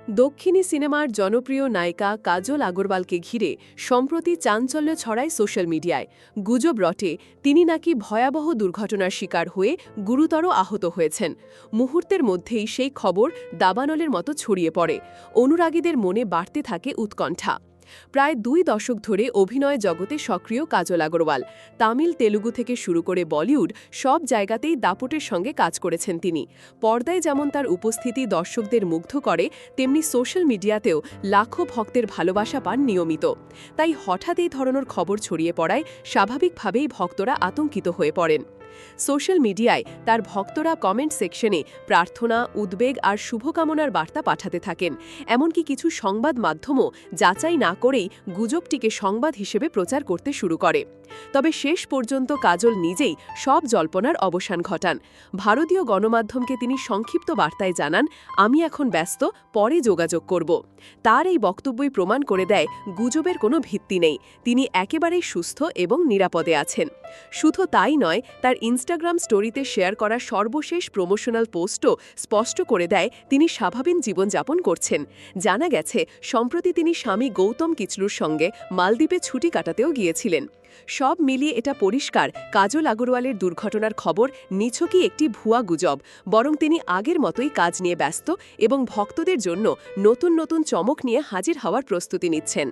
দক্ষিণী সিনেমার জনপ্রিয় নায়িকা কাজল আগরওয়ালকে ঘিরে সম্প্রতি চাঞ্চল্য ছড়ায় সোশ্যাল মিডিয়ায়। গুজব রটে তিনি নাকি ভয়াবহ দুর্ঘটনার শিকার হয়ে গুরুতর আহত হয়েছেন। মুহূর্তের মধ্যেই সেই খবর দাবানলের মতো ছড়িয়ে পড়ে। অনুরাগীদের মনে বাড়তে থাকে উৎকণ্ঠা। প্রায় 2 দশক ধরে অভিনয় জগতে সক্রিয় কাজল আগরওয়াল। তামিল তেলুগু থেকে শুরু করে বলিউড সব জায়গাতেই দাপটের সঙ্গে কাজ করেছেন তিনি। পর্দায় যেমন তার উপস্থিতি দর্শকদের মুগ্ধ করে, তেমনি সোশ্যাল মিডিয়াতেও লাখো ভক্তের ভালোবাসা পান নিয়মিত। তাই হঠাৎ এই ধরনের খবর ছড়িয়ে পড়ায় স্বাভাবিকভাবেই ভক্তরা আতঙ্কিত হয়ে পড়েন। সোশ্যাল মিডিয়ায় তার ভক্তরা কমেন্ট সেকশনে প্রার্থনা, উদ্বেগ আর শুভকামনার বার্তা পাঠাতে থাকেন। এমনকি কিছু সংবাদ মাধ্যমও যাচাই না করেই গুজবটিকে সংবাদ হিসেবে প্রচার করতে শুরু করে। তবে শেষ পর্যন্ত কাজল নিজেই সব জল্পনার অবসান ঘটান। ভারতীয় গণমাধ্যমকে তিনি সংক্ষিপ্ত বার্তায় জানান, আমি এখন ব্যস্ত, পরে যোগাযোগ করব। তার এই বক্তব্যই প্রমাণ করে দেয় গুজবের কোনো ভিত্তি নেই। তিনি একেবারেই সুস্থ এবং নিরাপদে আছেন। শুধু তাই নয়, তার ইনস্টাগ্রাম স্টোরিতে শেয়ার করা সর্বশেষ প্রমোশনাল পোস্টও স্পষ্ট করে দেয় তিনি স্বাভাবিক জীবনযাপন করছেন। জানা গেছে সম্প্রতি তিনি স্বামী গৌতম কিচলুর সঙ্গে মালদ্বীপে ছুটি কাটাতেও গিয়েছিলেন। সব মিলিয়ে এটা পরিষ্কার, কাজল আগরওয়ালের দুর্ঘটনার খবর নিছকই একটি ভুয়া গুজব। বরং তিনি আগের মতোই কাজ নিয়ে ব্যস্ত এবং ভক্তদের জন্য নতুন নতুন চমক নিয়ে হাজির হওয়ার প্রস্তুতি নিচ্ছেন।